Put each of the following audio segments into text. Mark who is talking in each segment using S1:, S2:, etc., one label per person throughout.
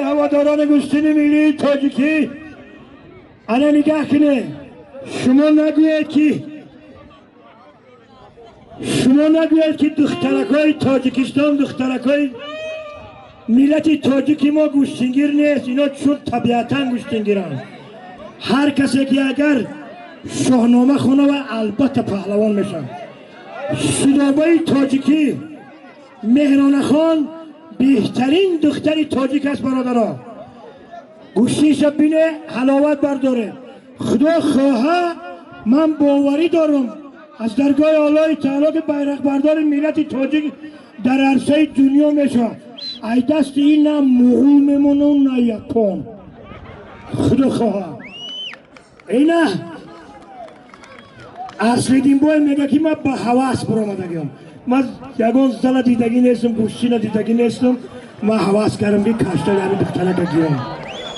S1: هواداران گوشتین ملی تاجیکی انا نگاه کنه. شما نگوید که دخترکای تاجیکستان دخترکای ملت تاجیکی ما گوشتینگیر نیست. اینا چون طبیعتا گوشتینگیرن. هر کسی که اگر شاهنامه خونه و البته پهلوان میشن. سودابای تاجیکی مهران خان بهترین دختری تاجیک است برادرها. گوشتیش بینه حلاوت برداره. خدا خواه من باوری دارم از درگاه آلای تعالی که بیرق بردار ملت تاجیک در عرصه دنیا میشه. ای دست این نه مغول میمونه و نه یپان. خدا خواه اینه اصلی دین بای میگه که من با حواس برامدگیم. من یگان زل دیدگی نیستم، گوشتی ندیدگی نیستم. من حواس کردم که کشتر همین دخترک گیم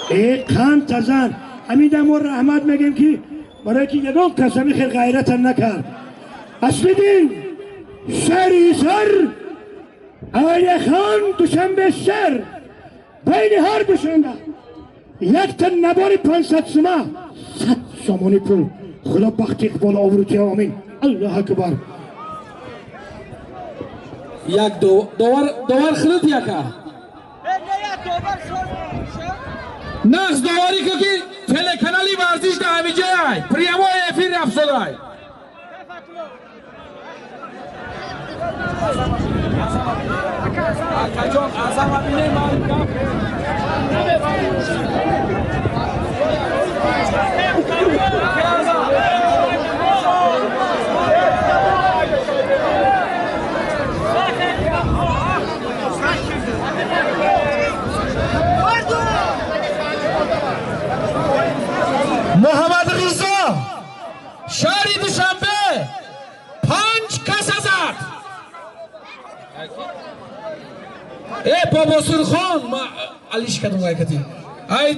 S1: ای قند تزن همین دمو رحمت میگیم که برای که یگان کسمی خیلی غیرت نکرد. اصلی دین شهری سر آیه خان دوشنبه شهر بین هر دوشنبه یک تن نباری 500 سومه 100 سامانی پول. خدا بخت اقبال آوروتی آمین. الله اکبر.
S2: یک دوار خرید یکا نقص دواری که تله کانالی ورزش ده همی جای پریمو افیر رفت دای محمد رضا شهری دوشنبه 5 کس زد. ای بابا سرخان ما علیش کدوم گایکتی ای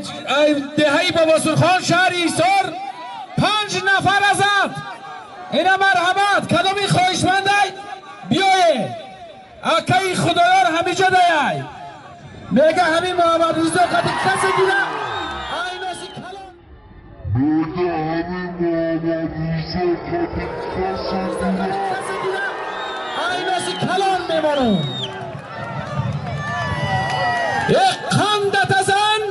S2: دهی بابا سرخان شهری ایسار 5 نفر زد. اینا مرحمت کدومی خواهشمنده بیایه اکی خدایار همی جا دیای میگه همین محمد رضا کدی کسی گیره ای ناسی کلان میگه همین محمد رضا کدی کسی گیره ای ناسی کلان میمانم. یک قندت ازن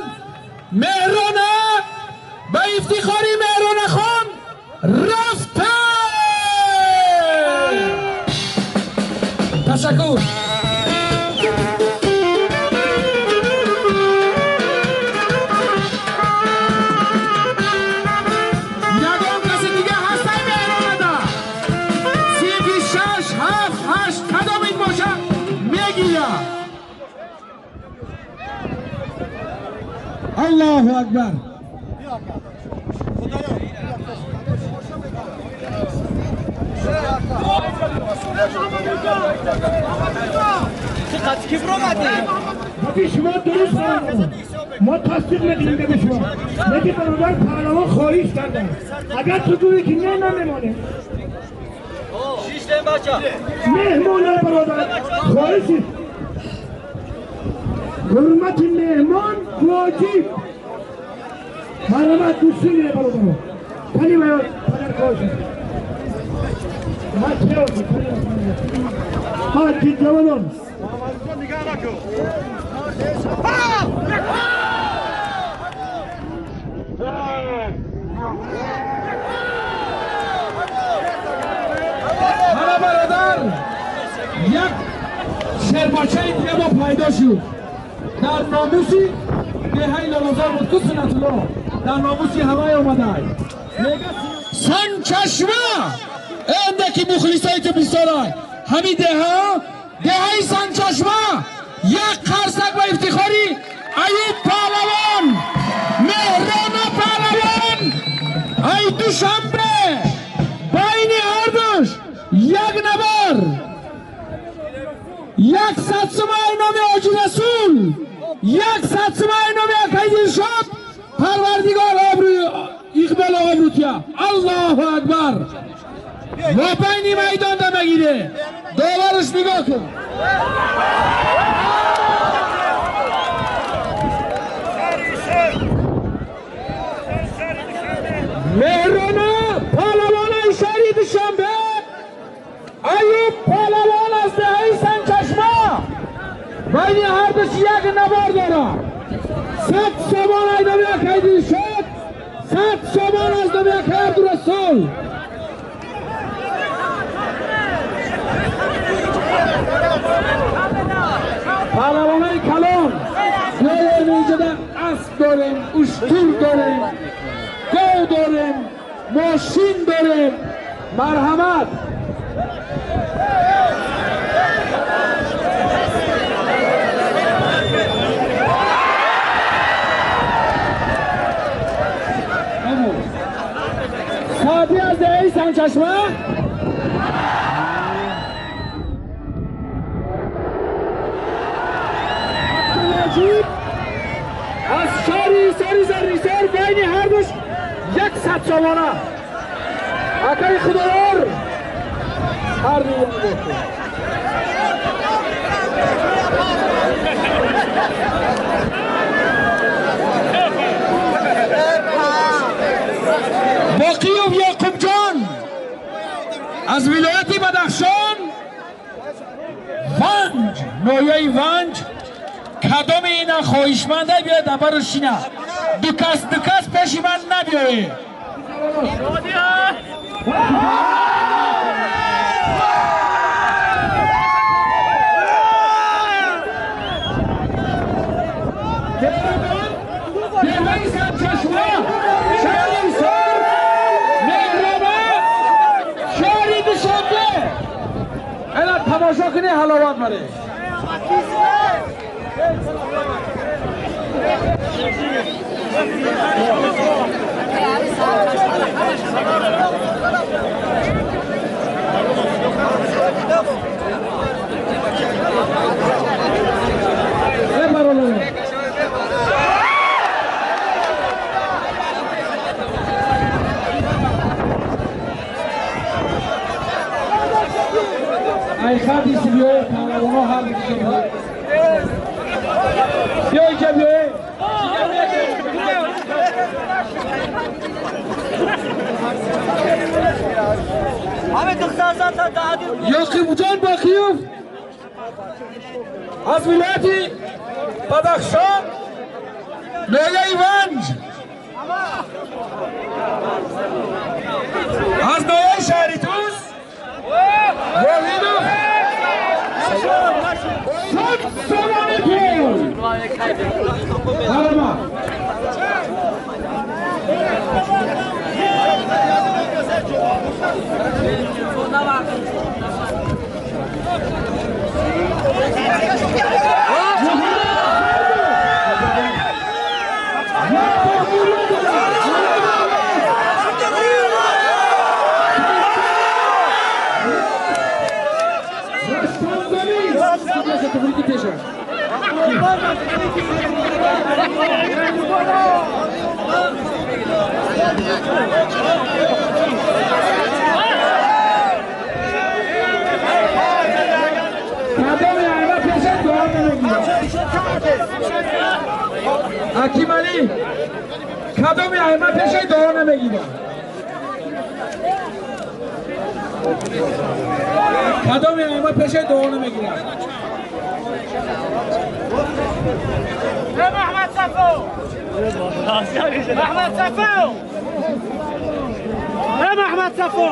S2: مهرانه به افتخاری مهران خان رفته. تشکر. یگان کسی دیگه هسته مهرانه ده 36 7 8 کدام این باشه میگیره. الله اکبر.
S3: چقدر کبر آمدی؟
S1: شما درست کنید. ما تصدیق ندیم به شما. نگی برادر پهلوان خواهیش کردن. اگر تو گویی که نه نمیمانه.
S3: 6 تا بچه.
S1: مهمانه برادر خواهیشی. حرمت مهمان واجب. حرمت دوستی میره برادر. پنی باید پدر خواهیشی. ما چه هستی؟ ها چی جوانان؟
S2: حالا برادر یک شرباچه دیگه با پیدا شد در ناموسی دهی لالازار بود که سنت الله در ناموسی همه آمده سن چشمه اندکی مخلصایی تو بیستارای همین دهی سن چشمه یک قرصک با افتخاری ایوب پهلوان مهران پهلوان ای دوشنبه بین هر دوش یک نبر 100 سومه نام حاجی رسول 100 سومه نام اکیدین شد پروردگار اقبال آبروتیا. الله اکبر. و بین میدان ده بگیره داورش نگاه کن. بین هر دوش یک نبار داره 100 سامان از نمی اکیدی شد 100 سامان از نمی اکید رسول پهلوانای کلان بیایم اینجا اسب داریم اشتر داریم گاو داریم ماشین داریم مرحمت سادی از دهی سنچشمه از شاری زرنیسار بین هر دوش 100 سامانه اکای خداوار هر دیگه باقیوف یعقوب جان از ولایت بدخشان ونج نویه ونج کدام اینا خواهشمنده بیاید ابر شینه دو کس پیش من نبیایی بیوهی سنچشمه شهری سر مهرامه شهری دشنده اینا تماشا کنی حلاوت بره ای خواهدی سی بیایی پهلوانا هر دیگه بیایی که بیایی یعقوب جان باقیوف از ولایت بدخشان نویه ونج از نویه شهری توس واحدو صد سامان پول هرما حکیم علی کدام ائمه پیش دعا نمیگیره کدام ائمه پیش دعا نمیگیره
S3: محمد صفو محمد صفو محمد صفو